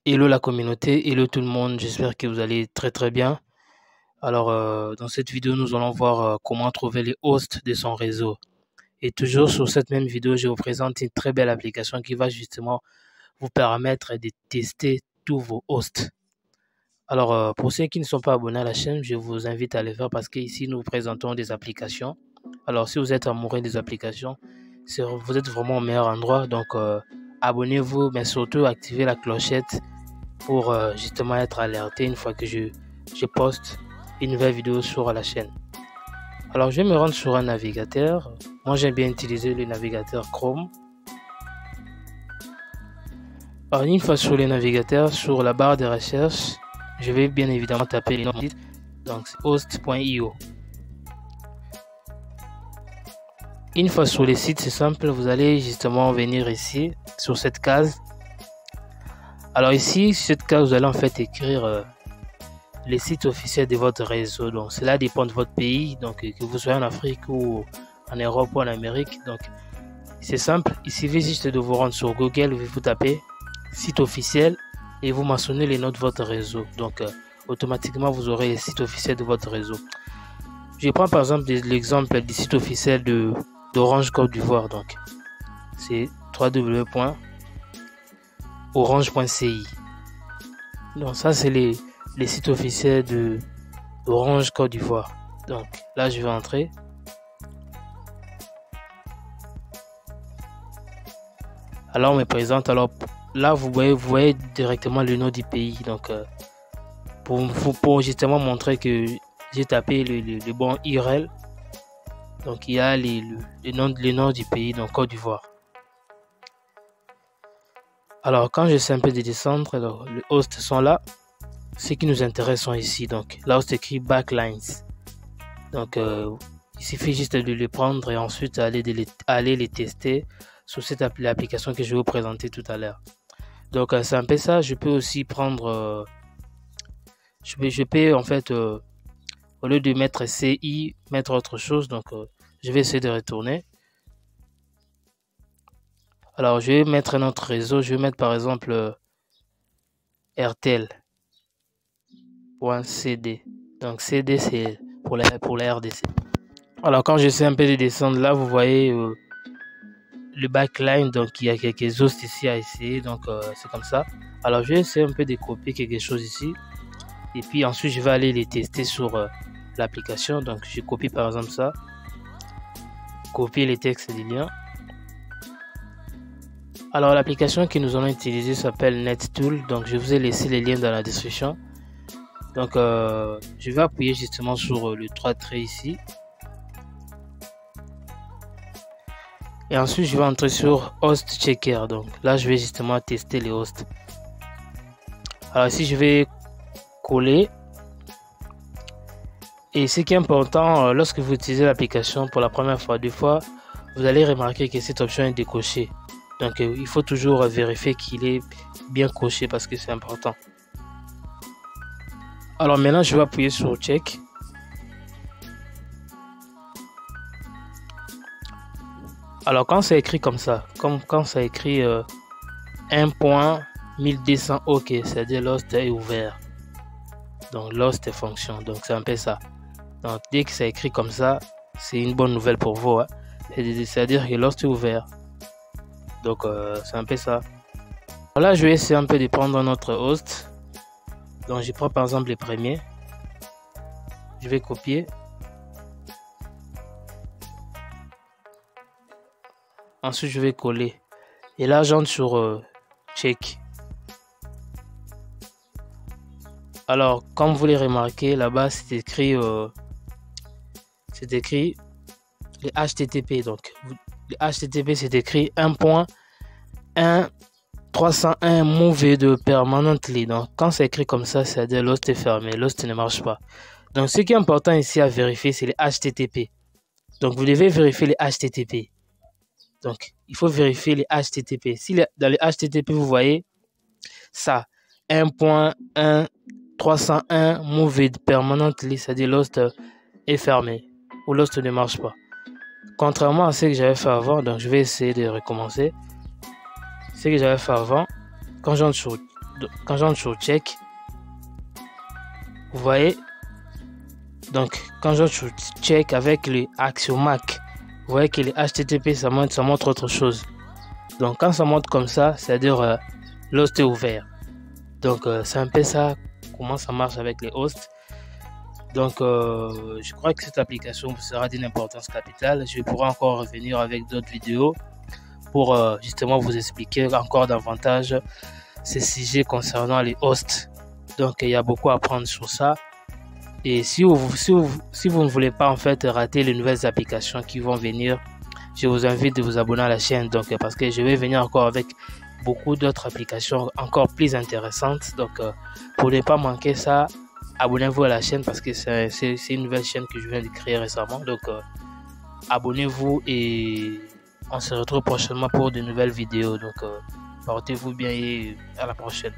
Hello la communauté, hello tout le monde, j'espère que vous allez très bien. Alors dans cette vidéo, nous allons voir comment trouver les hosts de son réseau. Et toujours sur cette même vidéo, je vous présente une très belle application qui va justement vous permettre de tester tous vos hosts. Alors pour ceux qui ne sont pas abonnés à la chaîne, je vous invite à le faire parce qu'ici nous vous présentons des applications. Alors si vous êtes amoureux des applications, vous êtes vraiment au meilleur endroit. Donc abonnez-vous, mais surtout activez la clochette pour justement être alerté une fois que je poste une nouvelle vidéo sur la chaîne. Alors je vais me rendre sur un navigateur. Moi j'aime bien utiliser le navigateur Chrome. Alors une fois sur le navigateur, sur la barre de recherche, je vais bien évidemment taper le nom du site, donc host.io. Une fois sur le site, c'est simple, vous allez justement venir ici sur cette case. Alors ici, sur cette case, vous allez en fait écrire les sites officiels de votre réseau. Donc cela dépend de votre pays, donc que vous soyez en Afrique ou en Europe ou en Amérique. Donc c'est simple, il suffit juste de vous rendre sur Google, vous tapez site officiel et vous mentionnez les noms de votre réseau. Donc automatiquement vous aurez les sites officiels de votre réseau. Je prends par exemple l'exemple du site officiel d'Orange Côte d'Ivoire. Donc c'est www.orange.ci. Donc ça c'est les sites officiels d'Orange Côte d'Ivoire. Donc là je vais entrer. Alors on me présente. Alors là vous voyez directement le nom du pays. Donc pour justement montrer que j'ai tapé le bon URL. Donc il y a le nom du pays, donc Côte d'Ivoire. Alors quand je sais un peu de descendre, alors, les hosts sont là. Ce qui nous intéresse sont ici. Donc là où c'est écrit Backlines. Donc il suffit juste de les prendre et ensuite aller les tester sur cette application que je vais vous présenter tout à l'heure. Donc c'est un peu ça. Je peux aussi prendre je peux en fait au lieu de mettre CI, mettre autre chose. Donc je vais essayer de retourner. Alors je vais mettre un autre réseau. Je vais mettre par exemple RTL.cd. Donc CD c'est pour la RDC. Alors quand j'essaie un peu de descendre là, vous voyez le backline. Donc il y a quelques hosts ici à essayer. Donc c'est comme ça. Alors je vais essayer un peu de copier quelque chose ici. Et puis ensuite je vais aller les tester sur l'application. Donc je copie par exemple ça. Copier les textes des liens. Alors l'application que nous allons utiliser s'appelle NetTool. Donc je vous ai laissé les liens dans la description. Donc je vais appuyer justement sur le 3 traits ici. Et ensuite je vais entrer sur Host Checker. Donc là je vais justement tester les hosts. Alors ici je vais coller. Et ce qui est important lorsque vous utilisez l'application pour la première fois, deux fois, vous allez remarquer que cette option est décochée. Donc il faut toujours vérifier qu'il est bien coché parce que c'est important. Alors maintenant je vais appuyer sur check. Alors quand c'est écrit comme ça, comme quand ça écrit 1.1200 OK, c'est-à-dire l'host est ouvert. Donc l'host est fonction, donc c'est un peu ça. Donc dès que c'est écrit comme ça, c'est une bonne nouvelle pour vous. Hein. C'est-à-dire que l'host est ouvert. Donc c'est un peu ça. Là je vais essayer un peu de prendre un autre host. Donc je prends par exemple le premier. Je vais copier. Ensuite je vais coller. Et là j'entre sur check. Alors comme vous les remarquez là-bas c'est écrit le HTTP. Donc le HTTP c'est écrit 1.1301 move de permanently. Donc quand c'est écrit comme ça, c'est-à-dire l'host est fermé, l'host ne marche pas. Donc ce qui est important ici à vérifier c'est le HTTP. Donc vous devez vérifier les HTTP. Donc il faut vérifier les HTTP. Si dans les HTTP vous voyez ça 1.1301 move permanently, c'est-à-dire l'host est fermé ou l'host ne marche pas. Contrairement à ce que j'avais fait avant, donc je vais essayer de recommencer. Ce que j'avais fait avant, quand j'entre sur quand j'entre sur check, vous voyez, donc quand j'entre sur check avec le Axiomac, vous voyez que les HTTP ça montre autre chose. Donc quand ça montre comme ça, c'est-à-dire l'host est ouvert. Donc c'est un peu ça, comment ça marche avec les hosts. Donc je crois que cette application sera d'une importance capitale. Je pourrai encore revenir avec d'autres vidéos pour justement vous expliquer encore davantage ces sujets concernant les hosts. Donc il y a beaucoup à apprendre sur ça. Et si vous ne voulez pas en fait rater les nouvelles applications qui vont venir, je vous invite de vous abonner à la chaîne. Donc parce que je vais venir encore avec beaucoup d'autres applications encore plus intéressantes. Donc pour ne pas manquer ça, abonnez-vous à la chaîne parce que c'est une nouvelle chaîne que je viens de créer récemment. Donc abonnez-vous et on se retrouve prochainement pour de nouvelles vidéos. Donc portez-vous bien et à la prochaine.